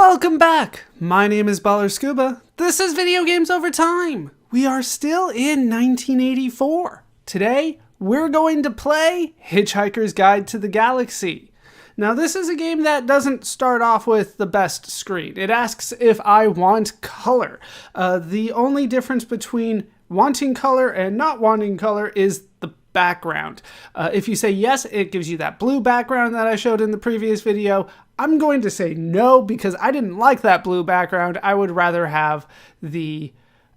Welcome back! My name is ballerscuba. This is Video Games Over Time. We are still in 1984. Today, we're going to play Hitchhiker's Guide to the Galaxy. Now, this is a game that doesn't start off with the best screen. It asks if I want color. The only difference between wanting color and not wanting color is the background. If you say yes, it gives you that blue background that I showed in the previous video. I'm going to say no because I didn't like that blue background. I would rather have the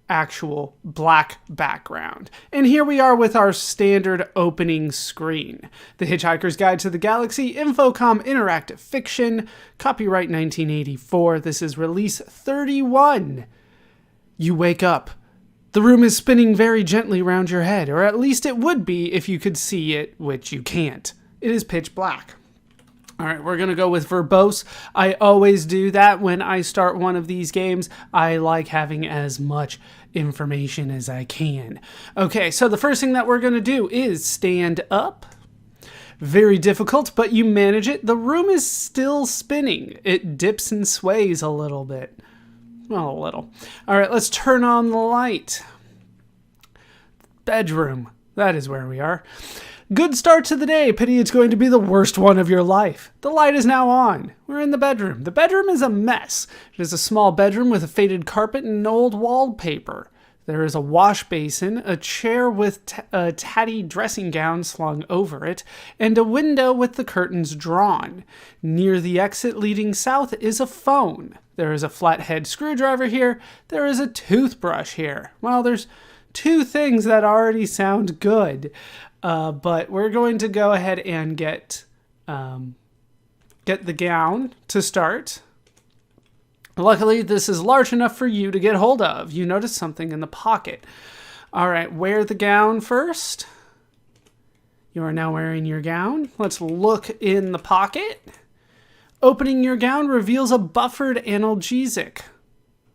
actual black background. And here we are with our standard opening screen. The Hitchhiker's Guide to the Galaxy, Infocom Interactive Fiction, copyright 1984. This is release 31. You wake up. The room is spinning very gently round your head, or at least it would be if you could see it, which you can't. It is pitch black. All right, we're going to go with verbose. I always do that when I start one of these games. I like having as much information as I can. Okay, so the first thing that we're going to do is stand up. Very difficult, but you manage it. The room is still spinning. It dips and sways a little bit. Well, a little. All right, let's turn on the light. Bedroom. That is where we are. Good start to the day. Pity it's going to be the worst one of your life. The light is now on. We're in the bedroom. The bedroom is a mess. It is a small bedroom with a faded carpet and old wallpaper. There is a wash basin, a chair with a tatty dressing gown slung over it, and a window with the curtains drawn. Near the exit leading south is a phone. There is a flathead screwdriver here. There is a toothbrush here. Well, there's two things that already sound good. But we're going to go ahead and get the gown to start. Luckily, this is large enough for you to get hold of. You notice something in the pocket. All right, wear the gown first. You are now wearing your gown. Let's look in the pocket. Opening your gown reveals a buffered analgesic,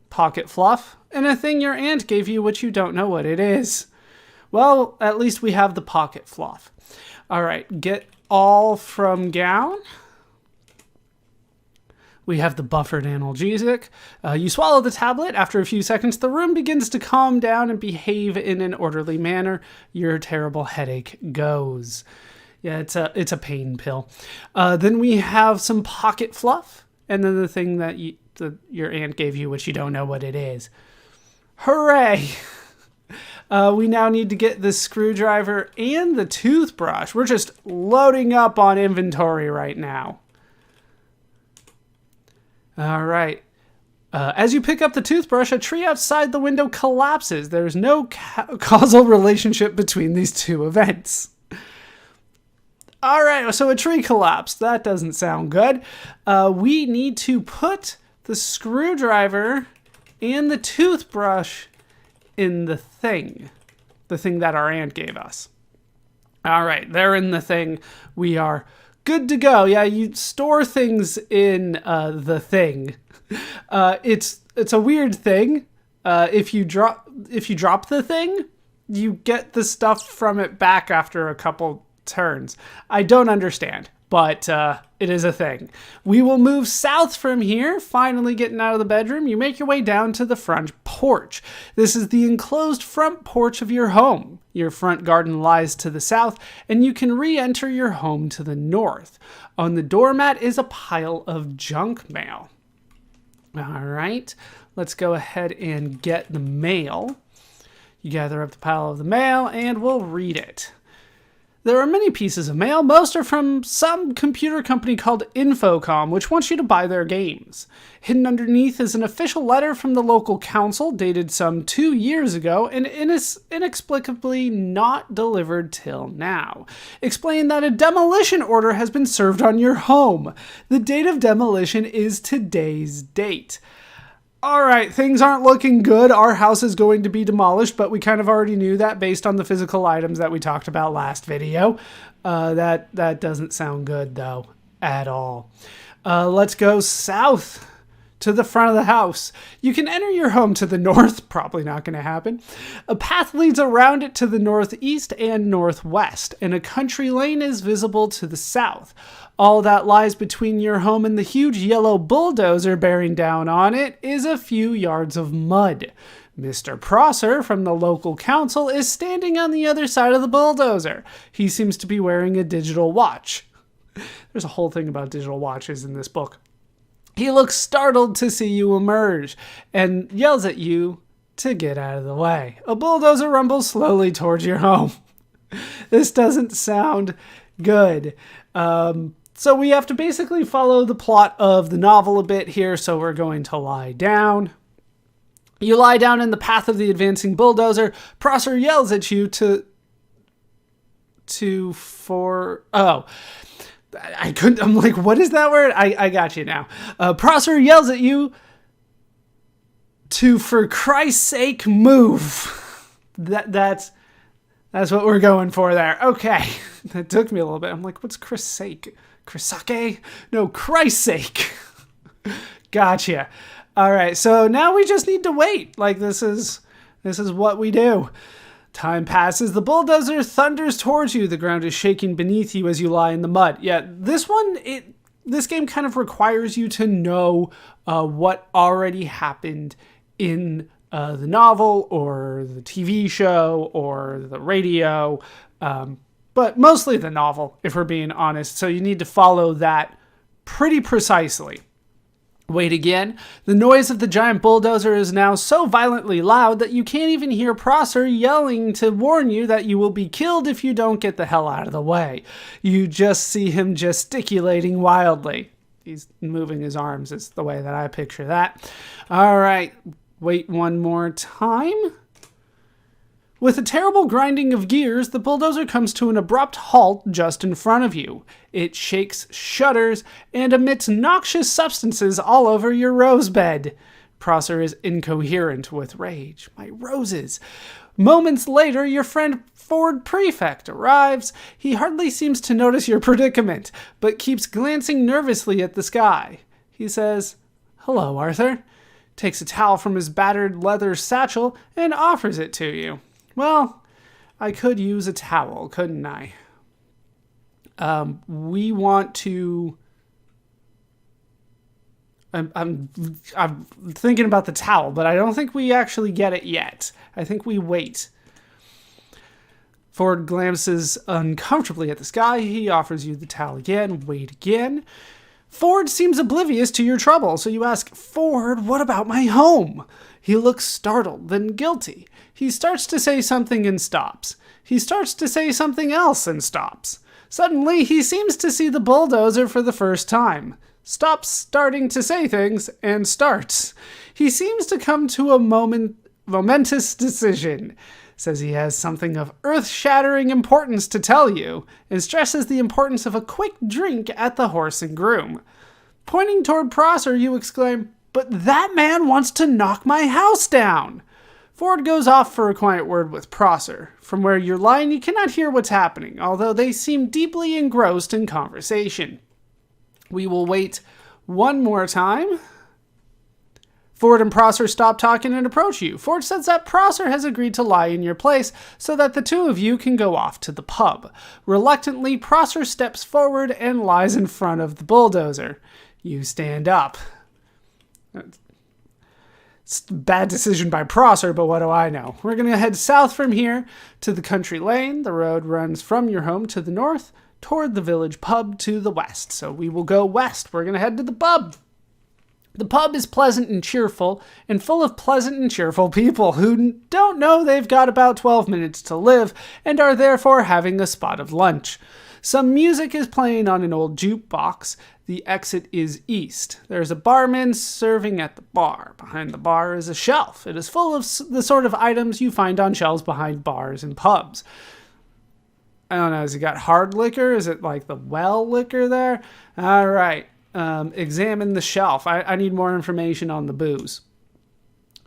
pocket fluff, and a thing your aunt gave you which you don't know what it is. Well, at least we have the pocket fluff. All right, get all from gown. We have the buffered analgesic. You swallow the tablet. After a few seconds, the room begins to calm down and behave in an orderly manner. Your terrible headache goes. Yeah, it's a pain pill. Then we have some pocket fluff, and then the thing that your aunt gave you, which you don't know what it is. Hooray! We now need to get the screwdriver and the toothbrush. We're just loading up on inventory right now. All right. As you pick up the toothbrush, a tree outside the window collapses. There's no causal relationship between these two events. All right, so a tree collapsed. That doesn't sound good. We need to put the screwdriver and the toothbrush in the thing that our aunt gave us. All right, they're in the thing. We are good to go. Yeah, you store things in the thing. It's a weird thing. If you drop the thing, you get the stuff from it back after a couple turns. I don't understand, but it is a thing. We will move south from here, finally getting out of the bedroom. You make your way down to the front porch. This is the enclosed front porch of your home. Your front garden lies to the south, and you can re-enter your home to the north. On the doormat is a pile of junk mail. All right, let's go ahead and get the mail. You gather up the pile of the mail, and we'll read it. There are many pieces of mail. Most are from some computer company called Infocom, which wants you to buy their games. Hidden underneath is an official letter from the local council dated some 2 years ago and inexplicably not delivered till now. Explain that a demolition order has been served on your home. The date of demolition is today's date. All right, things aren't looking good. Our house is going to be demolished, but we kind of already knew that based on the physical items that we talked about last video. That doesn't sound good, though, at all. Let's go south to the front of the house. You can enter your home to the north, probably not going to happen. A path leads around it to the northeast and northwest, and a country lane is visible to the south. All that lies between your home and the huge yellow bulldozer bearing down on it is a few yards of mud. Mr. Prosser from the local council is standing on the other side of the bulldozer. He seems to be wearing a digital watch. There's a whole thing about digital watches in this book. He looks startled to see you emerge and yells at you to get out of the way. A bulldozer rumbles slowly towards your home. This doesn't sound good. So we have to basically follow the plot of the novel a bit here, so we're going to lie down. You lie down in the path of the advancing bulldozer. Prosser yells at you I'm like, what is that word? I got you now. Prosser yells at you to, for Christ's sake, move. That's what we're going for there. Okay. That took me a little bit. I'm like, what's Christ's sake? Chrisake? No, Christ's sake. Gotcha. All right. So now we just need to wait. Like, this is what we do. Time passes. The bulldozer thunders towards you. The ground is shaking beneath you as you lie in the mud. Yeah, this game kind of requires you to know what already happened in the novel or the TV show or the radio, but mostly the novel, if we're being honest. So you need to follow that pretty precisely. Wait again. The noise of the giant bulldozer is now so violently loud that you can't even hear Prosser yelling to warn you that you will be killed if you don't get the hell out of the way. You just see him gesticulating wildly. He's moving his arms. It's the way that I picture that. All right. Wait one more time. With a terrible grinding of gears, the bulldozer comes to an abrupt halt just in front of you. It shakes, shudders, and emits noxious substances all over your rose bed. Prosser is incoherent with rage. My roses. Moments later, your friend Ford Prefect arrives. He hardly seems to notice your predicament, but keeps glancing nervously at the sky. He says, "Hello, Arthur," takes a towel from his battered leather satchel and offers it to you. Well, I could use a towel, couldn't I? We want to... I'm thinking about the towel, but I don't think we actually get it yet. I think we wait. Ford glances uncomfortably at the sky. He offers you the towel again. Wait again. Ford seems oblivious to your trouble, so you ask, "Ford, what about my home?" He looks startled, then guilty. He starts to say something and stops. He starts to say something else and stops. Suddenly, he seems to see the bulldozer for the first time. Stops starting to say things and starts. He seems to come to a momentous decision. Says he has something of earth-shattering importance to tell you, and stresses the importance of a quick drink at the Horse and Groom. Pointing toward Prosser, you exclaim, "But that man wants to knock my house down!" Ford goes off for a quiet word with Prosser. From where you're lying, you cannot hear what's happening, although they seem deeply engrossed in conversation. We will wait one more time. Ford and Prosser stop talking and approach you. Ford says that Prosser has agreed to lie in your place so that the two of you can go off to the pub. Reluctantly, Prosser steps forward and lies in front of the bulldozer. You stand up. It's a bad decision by Prosser, but what do I know? We're going to head south from here to the country lane. The road runs from your home to the north toward the village pub to the west. So we will go west. We're going to head to the pub. The pub is pleasant and cheerful, and full of pleasant and cheerful people who don't know they've got about 12 minutes to live and are therefore having a spot of lunch. Some music is playing on an old jukebox. The exit is east. There's a barman serving at the bar. Behind the bar is a shelf. It is full of the sort of items you find on shelves behind bars and pubs. I don't know, has he got hard liquor? Is it like the well liquor there? All right. Examine the shelf. I need more information on the booze.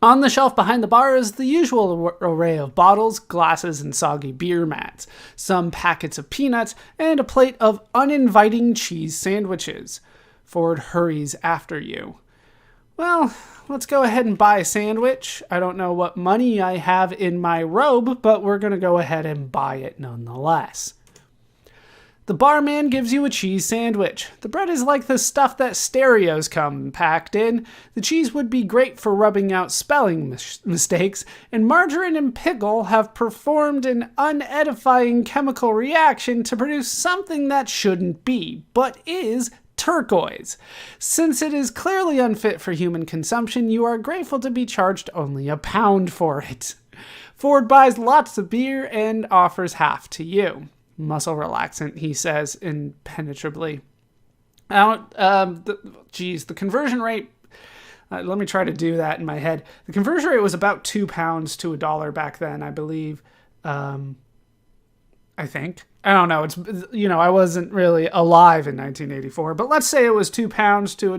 On the shelf behind the bar is the usual array of bottles, glasses, and soggy beer mats, some packets of peanuts, and a plate of uninviting cheese sandwiches. Ford hurries after you. Well, let's go ahead and buy a sandwich. I don't know what money I have in my robe, but we're going to go ahead and buy it nonetheless. The barman gives you a cheese sandwich. The bread is like the stuff that stereos come packed in. The cheese would be great for rubbing out spelling mistakes, and margarine and pickle have performed an unedifying chemical reaction to produce something that shouldn't be, but is turquoise. Since it is clearly unfit for human consumption, you are grateful to be charged only £1 for it. Ford buys lots of beer and offers half to you. Muscle relaxant, he says impenetrably. The conversion rate, let me try to do that in my head. The conversion rate was about £2 to $1 back then, I believe. I think. I don't know. It's, I wasn't really alive in 1984, but let's say it was £2 to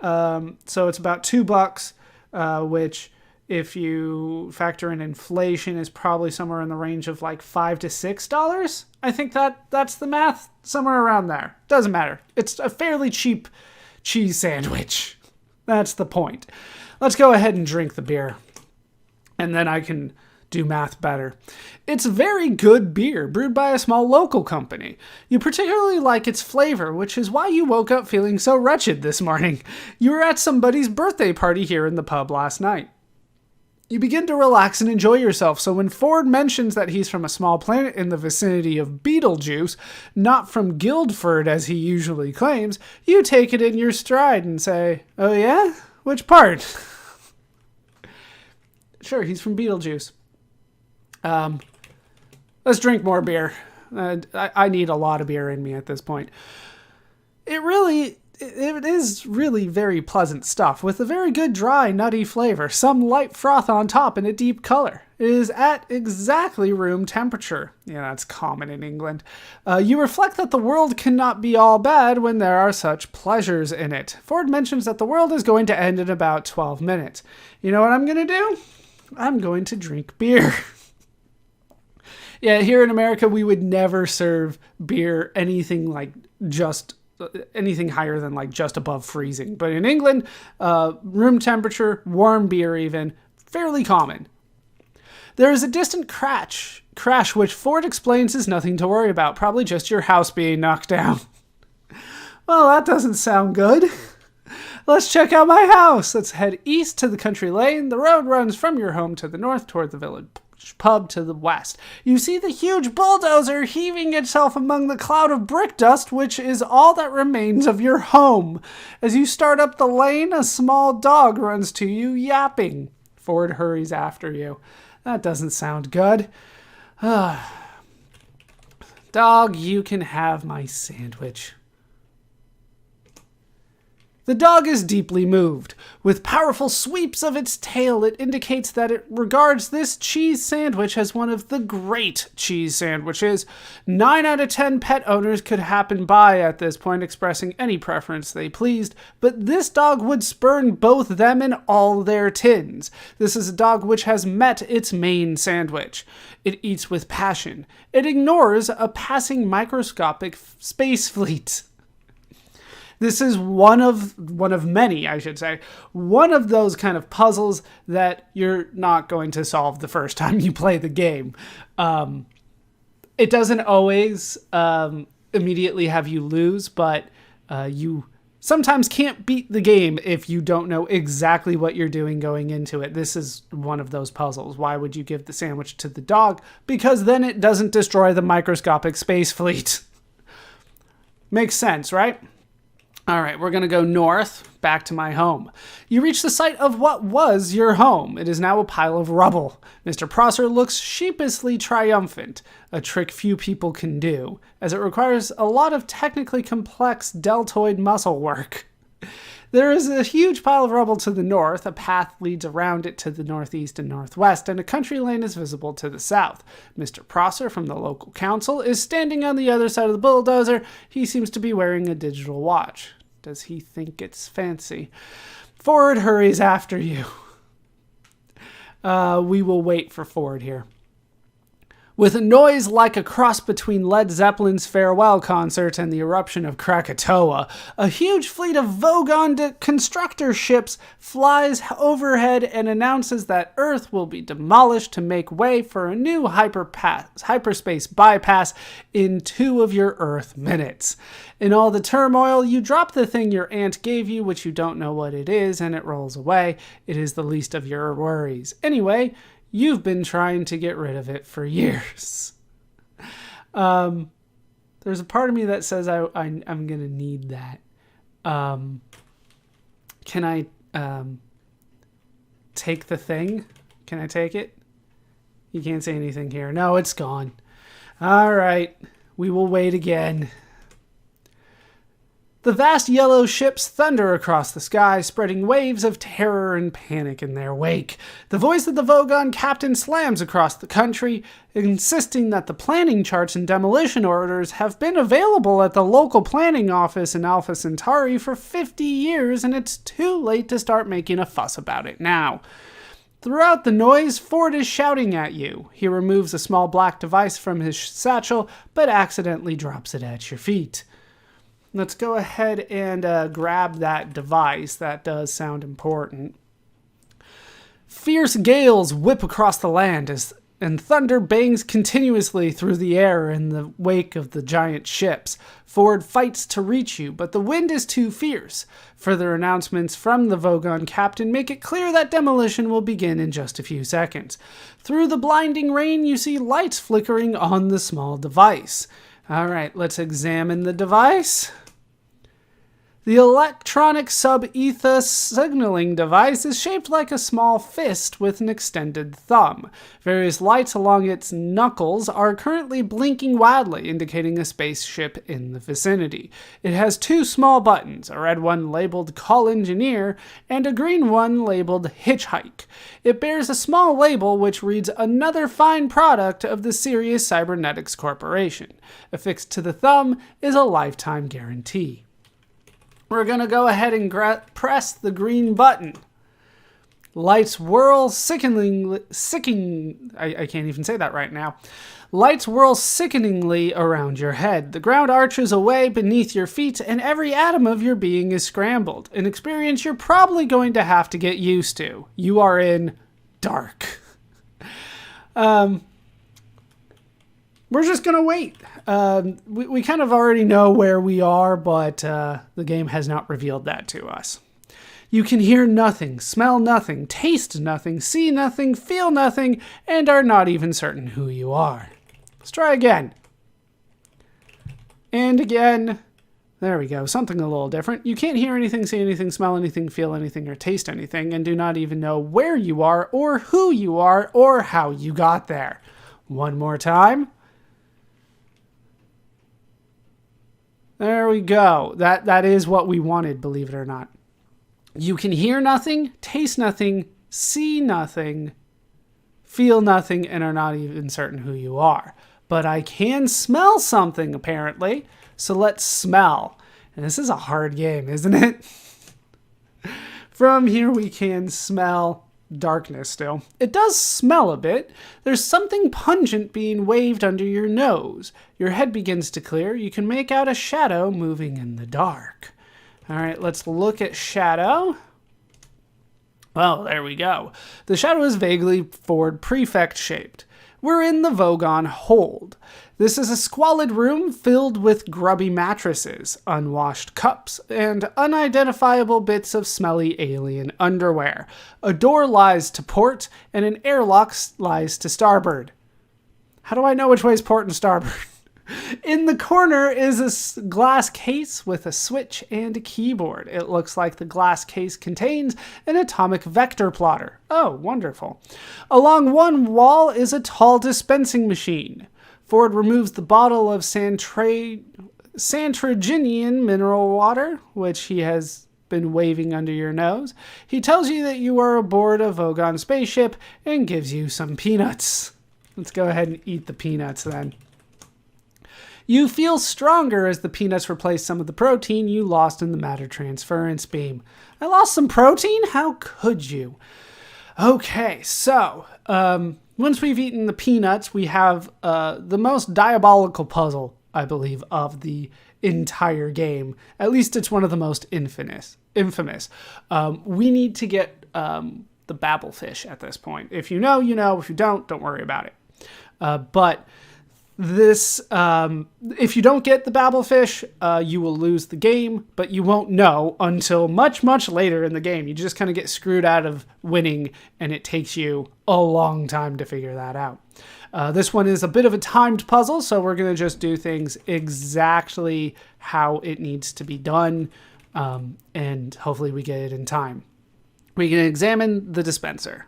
$1. So it's about $2, which, if you factor in inflation, is probably somewhere in the range of like $5 to $6. I think that's the math, somewhere around there. Doesn't matter. It's a fairly cheap cheese sandwich. That's the point. Let's go ahead and drink the beer, and then I can do math better. It's very good beer, brewed by a small local company. You particularly like its flavor, which is why you woke up feeling so wretched this morning. You were at somebody's birthday party here in the pub last night. You begin to relax and enjoy yourself, so when Ford mentions that he's from a small planet in the vicinity of Beetlejuice, not from Guildford as he usually claims, you take it in your stride and say, "Oh yeah? Which part?" Sure, he's from Beetlejuice. Let's drink more beer. I need a lot of beer in me at this point. It is really very pleasant stuff with a very good dry, nutty flavor, some light froth on top, and a deep color. It is at exactly room temperature. Yeah, that's common in England. You reflect that the world cannot be all bad when there are such pleasures in it. Ford mentions that the world is going to end in about 12 minutes. You know what I'm going to do? I'm going to drink beer. Yeah, here in America, we would never serve beer anything higher than like just above freezing. But in England, room temperature, warm beer even, fairly common. There is a distant crash which Ford explains is nothing to worry about, probably just your house being knocked down. Well, that doesn't sound good. Let's check out my house. Let's head east to the country lane. The road runs from your home to the north toward the village pub to the west. You see the huge bulldozer heaving itself among the cloud of brick dust, which is all that remains of your home. As you start up the lane, a small dog runs to you, yapping. Ford hurries after you. That doesn't sound good. Dog, you can have my sandwich. The dog is deeply moved. With powerful sweeps of its tail, it indicates that it regards this cheese sandwich as one of the great cheese sandwiches. 9 out of 10 pet owners could happen by at this point, expressing any preference they pleased, but this dog would spurn both them and all their tins. This is a dog which has met its main sandwich. It eats with passion. It ignores a passing microscopic space fleet. This is one of many, I should say, one of those kind of puzzles that you're not going to solve the first time you play the game. It doesn't always immediately have you lose, but you sometimes can't beat the game if you don't know exactly what you're doing going into it. This is one of those puzzles. Why would you give the sandwich to the dog? Because then it doesn't destroy the microscopic space fleet. Makes sense, right? All right, we're going to go north, back to my home. You reach the site of what was your home. It is now a pile of rubble. Mr. Prosser looks sheepishly triumphant, a trick few people can do, as it requires a lot of technically complex deltoid muscle work. There is a huge pile of rubble to the north, a path leads around it to the northeast and northwest, and a country lane is visible to the south. Mr. Prosser from the local council is standing on the other side of the bulldozer. He seems to be wearing a digital watch. Does he think it's fancy? Ford hurries after you. We will wait for Ford here. With a noise like a cross between Led Zeppelin's farewell concert and the eruption of Krakatoa, a huge fleet of Vogon constructor ships flies overhead and announces that Earth will be demolished to make way for a new hyperspace bypass in 2 of your Earth minutes. In all the turmoil, you drop the thing your aunt gave you, which you don't know what it is, and it rolls away. It is the least of your worries. Anyway, you've been trying to get rid of it for years. There's a part of me that says I'm going to need that. Can I take the thing? Can I take it? You can't say anything here. No, it's gone. All right. We will wait again. The vast yellow ships thunder across the sky, spreading waves of terror and panic in their wake. The voice of the Vogon captain slams across the country, insisting that the planning charts and demolition orders have been available at the local planning office in Alpha Centauri for 50 years, and it's too late to start making a fuss about it now. Throughout the noise, Ford is shouting at you. He removes a small black device from his satchel, but accidentally drops it at your feet. Let's go ahead and grab that device. That does sound important. Fierce gales whip across the land and thunder bangs continuously through the air in the wake of the giant ships. Ford fights to reach you, but the wind is too fierce. Further announcements from the Vogon captain make it clear that demolition will begin in just a few seconds. Through the blinding rain, you see lights flickering on the small device. All right, let's examine the device. The electronic sub-ether signaling device is shaped like a small fist with an extended thumb. Various lights along its knuckles are currently blinking wildly, indicating a spaceship in the vicinity. It has 2 small buttons, a red one labeled Call Engineer and a green one labeled Hitchhiker. It bears a small label which reads Another Fine Product of the Sirius Cybernetics Corporation. Affixed to the thumb is a lifetime guarantee. We're going to go ahead and press the green button. Lights whirl sickeningly around your head. The ground arches away beneath your feet, and every atom of your being is scrambled. An experience you're probably going to have to get used to. You are in dark. We're just going to wait. We kind of already know where we are, but the game has not revealed that to us. You can hear nothing, smell nothing, taste nothing, see nothing, feel nothing, and are not even certain who you are. Let's try again. And again. There we go. Something a little different. You can't hear anything, see anything, smell anything, feel anything, or taste anything, and do not even know where you are, or who you are, or how you got there. One more time. There we go. That is what we wanted, believe it or not. You can hear nothing, taste nothing, see nothing, feel nothing, and are not even certain who you are. But I can smell something, apparently. So let's smell. And this is a hard game, isn't it? From here we can smell darkness still. It does smell a bit. There's something pungent being waved under your nose. Your head begins to clear. You can make out a shadow moving in the dark. All right, let's look at shadow. Well, there we go. The shadow is vaguely Ford Prefect shaped. We're in the Vogon hold. This is a squalid room filled with grubby mattresses, unwashed cups, and unidentifiable bits of smelly alien underwear. A door lies to port, and an airlock lies to starboard. How do I know which way is port and starboard? In the corner is a glass case with a switch and a keyboard. It looks like the glass case contains an atomic vector plotter. Oh, wonderful. Along one wall is a tall dispensing machine. Ford removes the bottle of Santraginian mineral water, which he has been waving under your nose. He tells you that you are aboard a Vogon spaceship and gives you some peanuts. Let's go ahead and eat the peanuts then. You feel stronger as the peanuts replace some of the protein you lost in the matter transference beam. I lost some protein? How could you? Okay, so, Once we've eaten the peanuts, we have the most diabolical puzzle, I believe, of the entire game. At least it's one of the most infamous. We need to get the Babel fish at this point. If you know, you know. If you don't worry about it. But this, if you don't get the Babel fish, you will lose the game, but you won't know until much, much later in the game. You just kind of get screwed out of winning, and it takes you a long time to figure that out. This one is a bit of a timed puzzle, so we're going to just do things exactly how it needs to be done, and hopefully we get it in time. We can examine the dispenser.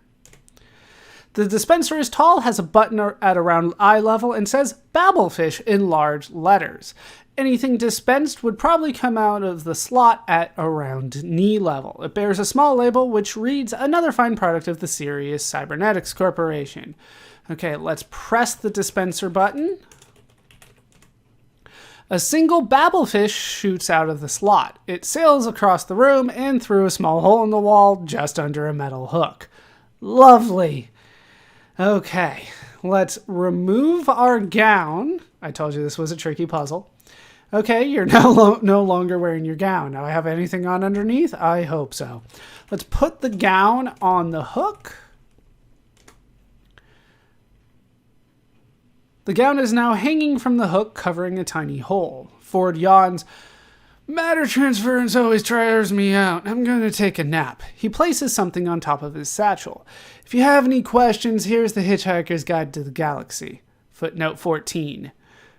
The dispenser is tall, has a button at around eye level, and says Babelfish in large letters. Anything dispensed would probably come out of the slot at around knee level. It bears a small label which reads, another fine product of the Sirius Cybernetics Corporation. Okay, let's press the dispenser button. A single Babelfish shoots out of the slot. It sails across the room and through a small hole in the wall just under a metal hook. Lovely. Okay, let's remove our gown. I told you this was a tricky puzzle. Okay, you're no longer wearing your gown. Now I have anything on underneath? I hope so. Let's put the gown on the hook. The gown is now hanging from the hook, covering a tiny hole. Ford yawns. Matter transference always tires me out. I'm going to take a nap. He places something on top of his satchel. If you have any questions, here's the Hitchhiker's Guide to the Galaxy. Footnote 14.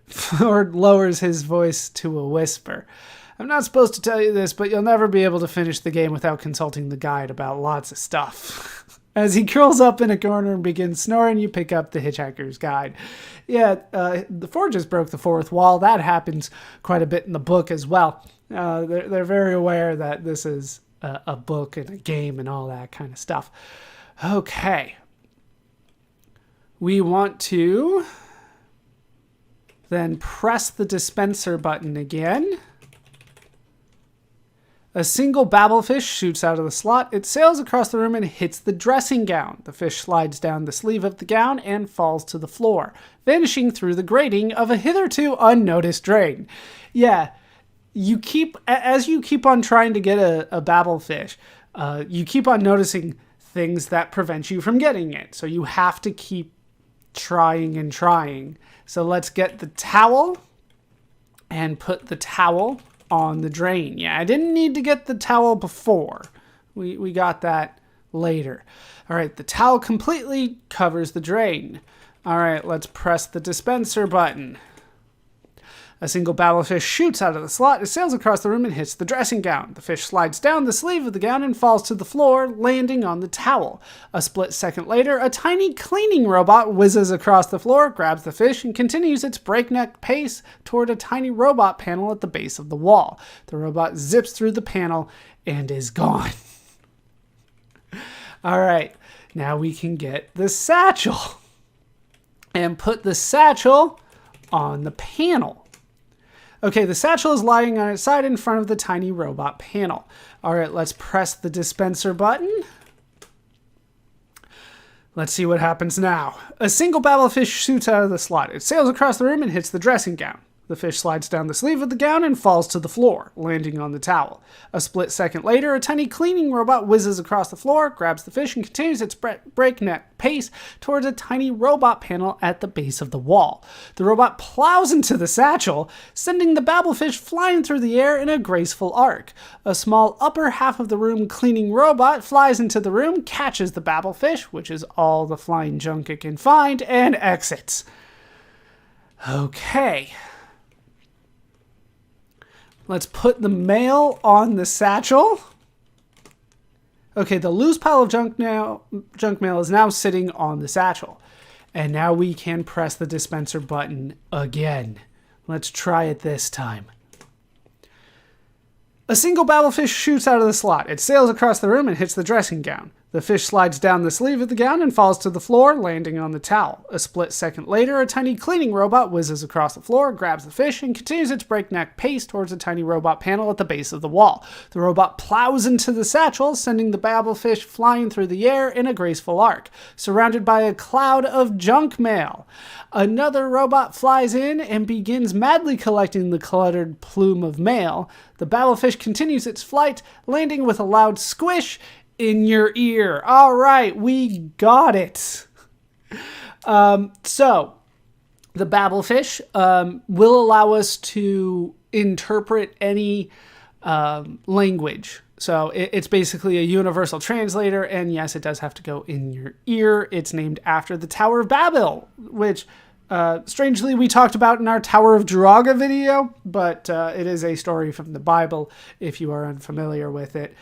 Ford lowers his voice to a whisper. I'm not supposed to tell you this, but you'll never be able to finish the game without consulting the guide about lots of stuff. As he curls up in a corner and begins snoring, you pick up the Hitchhiker's Guide. Yeah, the Ford just broke the fourth wall. That happens quite a bit in the book as well. They're very aware that this is a book and a game and all that kind of stuff. Okay. We want to then press the dispenser button again. A single Babelfish shoots out of the slot. It sails across the room and hits the dressing gown. The fish slides down the sleeve of the gown and falls to the floor, vanishing through the grating of a hitherto unnoticed drain. Yeah, as you keep on trying to get a Babelfish, you keep on noticing things that prevent you from getting it. So you have to keep trying and trying. So let's get the towel and put the towel on the drain. Yeah, I didn't need to get the towel before. We got that later. All right, the towel completely covers the drain. All right, let's press the dispenser button. A single Babelfish shoots out of the slot. It sails across the room and hits the dressing gown. The fish slides down the sleeve of the gown and falls to the floor, landing on the towel. A split second later, a tiny cleaning robot whizzes across the floor, grabs the fish, and continues its breakneck pace toward a tiny robot panel at the base of the wall. The robot zips through the panel and is gone. All right, now we can get the satchel and put the satchel on the panel. Okay, the satchel is lying on its side in front of the tiny robot panel. All right, let's press the dispenser button. Let's see what happens now. A single Babelfish shoots out of the slot. It sails across the room and hits the dressing gown. The fish slides down the sleeve of the gown and falls to the floor, landing on the towel. A split second later, a tiny cleaning robot whizzes across the floor, grabs the fish, and continues its breakneck pace towards a tiny robot panel at the base of the wall. The robot plows into the satchel, sending the Babelfish flying through the air in a graceful arc. A small upper half of the room cleaning robot flies into the room, catches the Babelfish, which is all the flying junk it can find, and exits. Okay. Let's put the mail on the satchel. Okay, the loose pile of junk mail is now sitting on the satchel. And now we can press the dispenser button again. Let's try it this time. A single Babelfish shoots out of the slot. It sails across the room and hits the dressing gown. The fish slides down the sleeve of the gown and falls to the floor, landing on the towel. A split second later, a tiny cleaning robot whizzes across the floor, grabs the fish, and continues its breakneck pace towards a tiny robot panel at the base of the wall. The robot plows into the satchel, sending the Babel fish flying through the air in a graceful arc, surrounded by a cloud of junk mail. Another robot flies in and begins madly collecting the cluttered plume of mail. The Babel fish continues its flight, landing with a loud squish in your ear. All right, we got it. So the Babel fish will allow us to interpret any language. So it's basically a universal translator, and yes, it does have to go in your ear. It's named after the Tower of Babel, which strangely we talked about in our Tower of Draga video, but it is a story from the Bible if you are unfamiliar with it.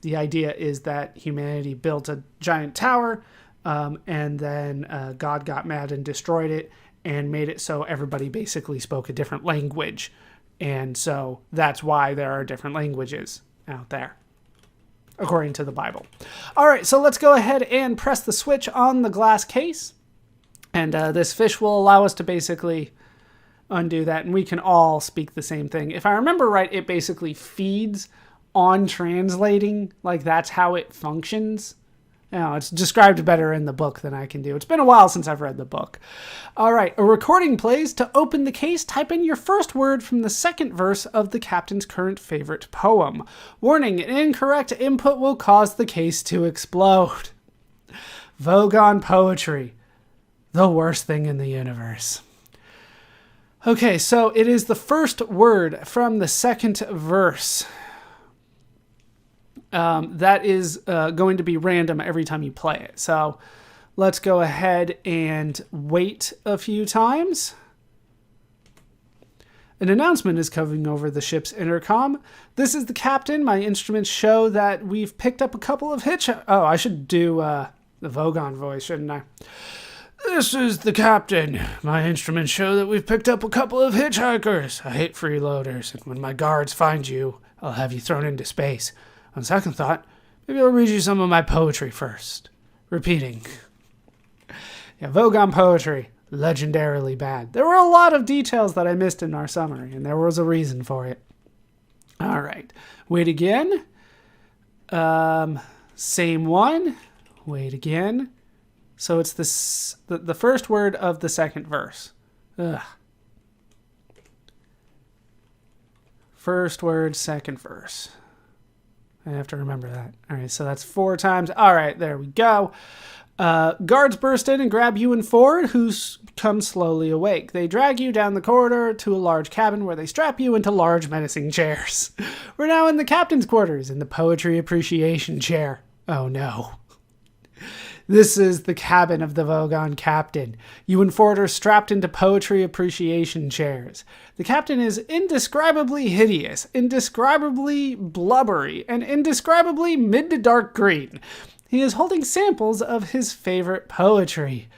The idea is that humanity built a giant tower, and then God got mad and destroyed it and made it so everybody basically spoke a different language. And so that's why there are different languages out there, according to the Bible. All right, so let's go ahead and press the switch on the glass case. And this fish will allow us to basically undo that, and we can all speak the same thing. If I remember right, it basically feeds on translating. Like, that's how it functions. You know, it's described better in the book than I can do. It's been a while since I've read the book. All right, a recording plays. To open the case, type in your first word from the second verse of the captain's current favorite poem. Warning, an incorrect input will cause the case to explode. Vogon poetry. The worst thing in the universe. Okay, so it is the first word from the second verse. That is going to be random every time you play it. So let's go ahead and wait a few times. An announcement is coming over the ship's intercom. This is the captain. My instruments show that we've picked up a couple of Oh, I should do the Vogon voice, shouldn't I? This is the captain. My instruments show that we've picked up a couple of hitchhikers. I hate freeloaders, and when my guards find you, I'll have you thrown into space. On second thought, maybe I'll read you some of my poetry first. Repeating. Yeah, Vogon poetry, legendarily bad. There were a lot of details that I missed in our summary, and there was a reason for it. All right. Wait again. Same one. Wait again. So it's the first word of the second verse. Ugh. First word, second verse. I have to remember that. All right, so that's 4 times. All right, there we go. Guards burst in and grab you and Ford, who come slowly awake. They drag you down the corridor to a large cabin where they strap you into large menacing chairs. We're now in the captain's quarters in the poetry appreciation chair. Oh no. This is the cabin of the Vogon captain. You and Ford are strapped into poetry appreciation chairs. The captain is indescribably hideous, indescribably blubbery, and indescribably mid to dark green. He is holding samples of his favorite poetry.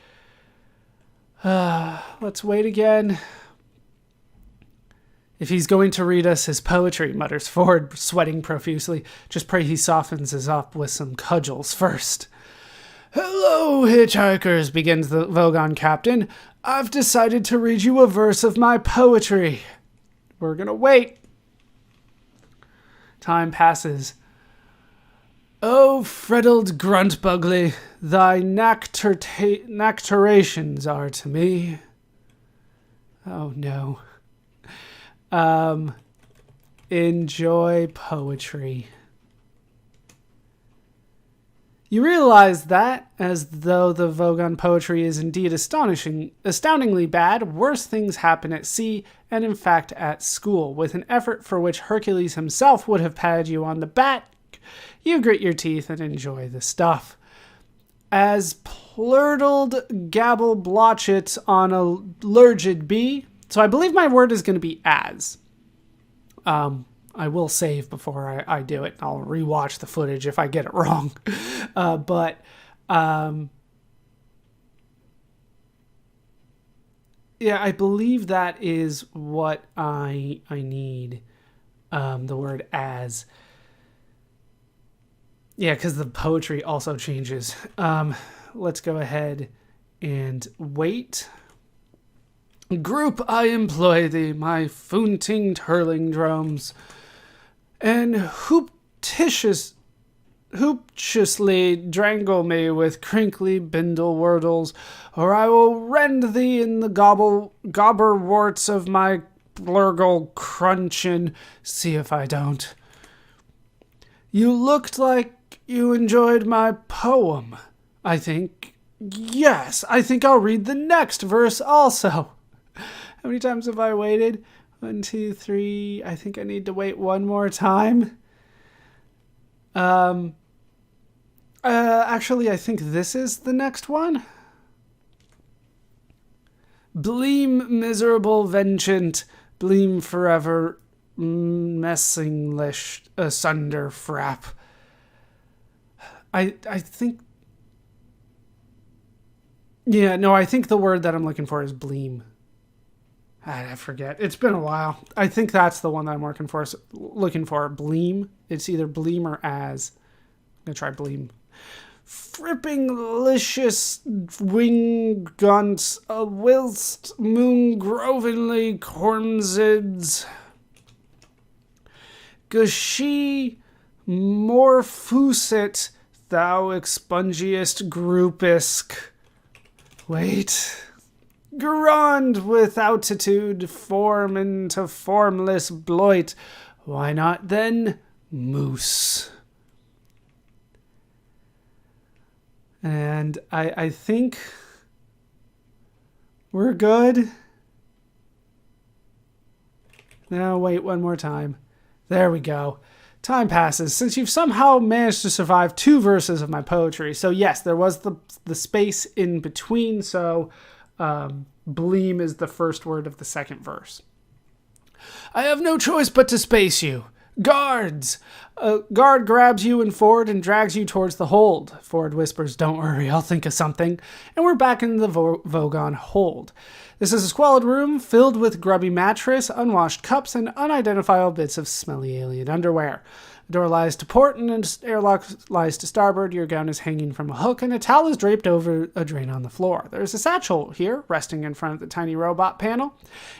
Let's wait again. If he's going to read us his poetry, mutters Ford, sweating profusely. Just pray he softens us up with some cudgels first. Hello, hitchhikers, begins the Vogon captain. I've decided to read you a verse of my poetry. We're gonna wait. Time passes. Oh, freddled grunt-bugly, thy nectarations are to me. Oh, no. Enjoy poetry. You realize that, as though the Vogon poetry is indeed astoundingly bad, worse things happen at sea and in fact at school. With an effort for which Hercules himself would have patted you on the back, you grit your teeth and enjoy the stuff. As plurtled gabble blotchets on a lurgid bee. So I believe my word is going to be as. I will save before I do it. I'll rewatch the footage if I get it wrong. Yeah, I believe that is what I need. The word as. Yeah, because the poetry also changes. Let's go ahead and wait. Group, I employ thee, my foonting turling drums, and hooptiously drangle me with crinkly bindle wordles, or I will rend thee in the gobberworts of my blurgle crunch, and see if I don't. You looked like you enjoyed my poem, I think. Yes, I think I'll read the next verse also. How many times have I waited? 1, 2, 3. I think I need to wait one more time. Actually, I think this is the next one. Bleem, miserable vengeant, bleem forever, messinglish asunder frap. I think... Yeah, no, I think the word that I'm looking for is bleem. I forget. It's been a while. I think that's the one that I'm looking for. Bleem. It's either bleem or as. I'm going to try bleem. Frippinglicious wing gunts, whilst moon grovenly cormsids. Gushy morphusit, thou expungiest groupisk. Wait. Grand with altitude, form into formless bloit. Why not then moose? And I think we're good. Now wait one more time. There we go. Time passes since you've somehow managed to survive 2 verses of my poetry. So yes, there was the space in between. So bleem is the first word of the second verse. I have no choice but to space you. Guards! A guard grabs you and Ford and drags you towards the hold. Ford whispers, don't worry, I'll think of something. And we're back in the Vogon hold. This is a squalid room filled with grubby mattress, unwashed cups, and unidentifiable bits of smelly alien underwear. The door lies to port and an airlock lies to starboard. Your gown is hanging from a hook and a towel is draped over a drain on the floor. There's a satchel here, resting in front of the tiny robot panel.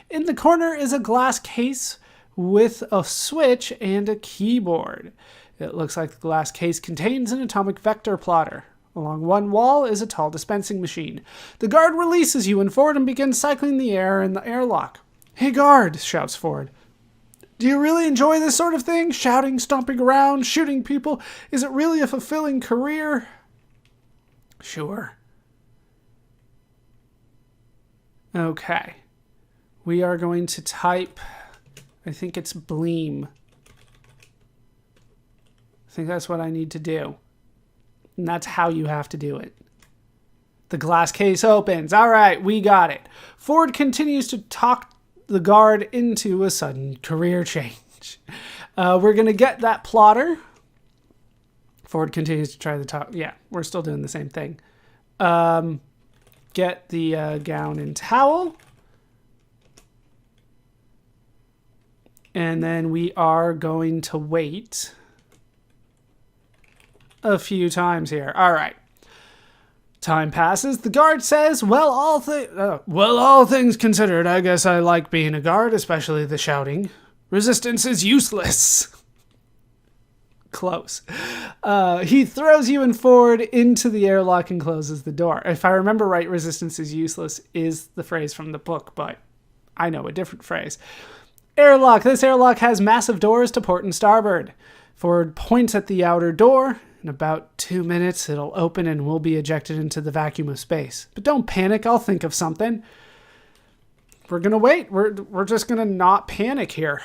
In the corner is a glass case with a switch and a keyboard. It looks like the glass case contains an atomic vector plotter. Along one wall is a tall dispensing machine. The guard releases you and Ford and begins cycling the air in the airlock. Hey guard, shouts Ford. Do you really enjoy this sort of thing? Shouting, stomping around, shooting people? Is it really a fulfilling career? Sure. Okay. We are going to type... I think it's bleem. I think that's what I need to do. And that's how you have to do it. The glass case opens. All right, we got it. Ford continues to talk the guard into a sudden career change. We're going to get that plotter. Ford continues to try the top. Yeah, we're still doing the same thing. Get the gown and towel. And then we are going to wait a few times here. All right. Time passes. The guard says, well, all things considered, I guess I like being a guard, especially the shouting. Resistance is useless. Close. He throws you and Ford into the airlock and closes the door. If I remember right, resistance is useless is the phrase from the book, but I know a different phrase. Airlock. This airlock has massive doors to port and starboard. Ford points at the outer door. In about 2 minutes, it'll open and we'll be ejected into the vacuum of space. But don't panic. I'll think of something. We're going to wait. We're just going to not panic here.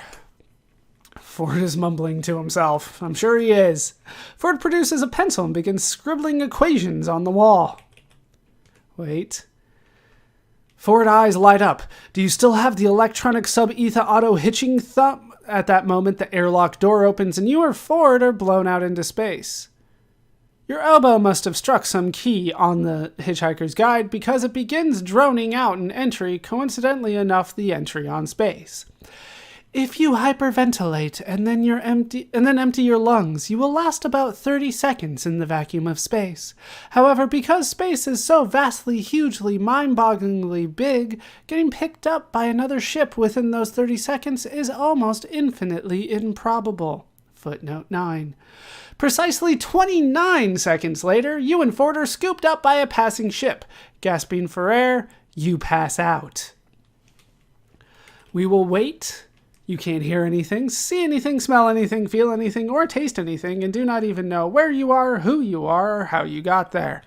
Ford is mumbling to himself. I'm sure he is. Ford produces a pencil and begins scribbling equations on the wall. Wait. Ford eyes light up. Do you still have the electronic sub-ether auto-hitching thumb? At that moment, the airlock door opens and you or Ford are blown out into space. Your elbow must have struck some key on the Hitchhiker's Guide because it begins droning out an entry, coincidentally enough, the entry on space. If you hyperventilate and then empty your lungs, you will last about 30 seconds in the vacuum of space. However, because space is so vastly, hugely, mind-bogglingly big, getting picked up by another ship within those 30 seconds is almost infinitely improbable. Footnote 9. Precisely 29 seconds later, you and Ford are scooped up by a passing ship. Gasping for air, you pass out. We will wait. You can't hear anything, see anything, smell anything, feel anything, or taste anything, and do not even know where you are, who you are, or how you got there.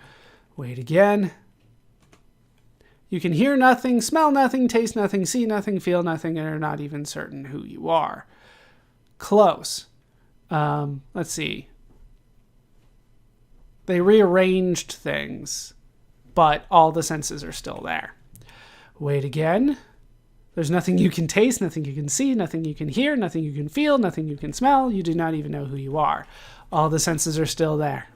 Wait again. You can hear nothing, smell nothing, taste nothing, see nothing, feel nothing, and are not even certain who you are. Close. Let's see. They rearranged things, but all the senses are still there. Wait again. There's nothing you can taste, nothing you can see, nothing you can hear, nothing you can feel, nothing you can smell. You do not even know who you are. All the senses are still there.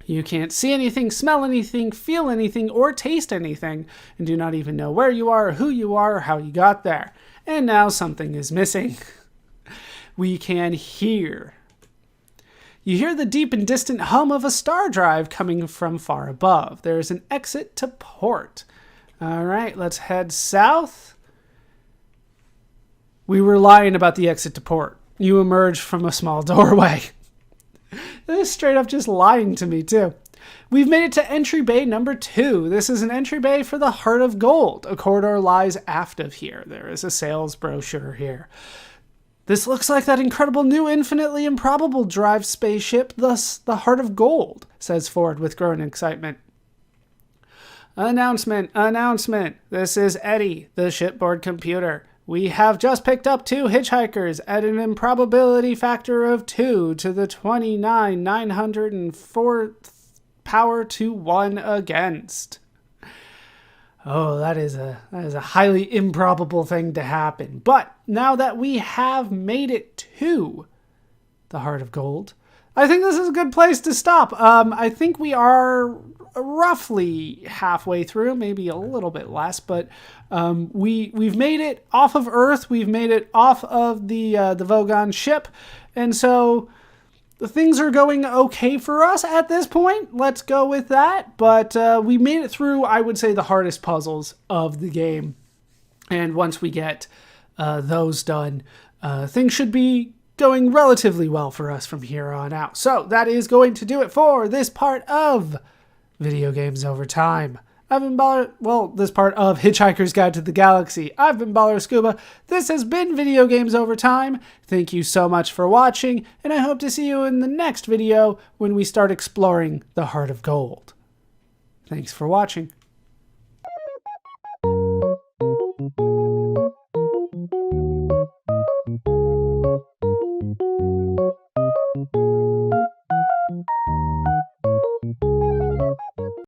You can't see anything, smell anything, feel anything, or taste anything, and do not even know where you are, who you are, or how you got there. And now something is missing. We can hear. You hear the deep and distant hum of a star drive coming from far above. There is an exit to port. All right, let's head south. We were lying about the exit to port. You emerge from a small doorway. This is straight up just lying to me, too. We've made it to entry bay number 2. This is an entry bay for the Heart of Gold. A corridor lies aft of here. There is a sales brochure here. This looks like that incredible new infinitely improbable drive spaceship, thus the Heart of Gold, says Ford with growing excitement. Announcement. This is Eddie, the shipboard computer. We have just picked up 2 hitchhikers at an improbability factor of 2 to the 29,904 power to 1 against. Oh, that is a highly improbable thing to happen. But now that we have made it to the Heart of Gold, I think this is a good place to stop. I think we are roughly halfway through, maybe a little bit less, but we've made it off of Earth. We've made it off of the Vogon ship, and so the things are going okay for us at this point. Let's go with that. But we made it through, I would say, the hardest puzzles of the game, and once we get those done, things should be going relatively well for us from here on out. So that is going to do it for this part of Video Games Over Time. I've been this part of Hitchhiker's Guide to the Galaxy. I've been ballerscuba. This has been Video Games Over Time. Thank you so much for watching, and I hope to see you in the next video when we start exploring the Heart of Gold. Thanks for watching.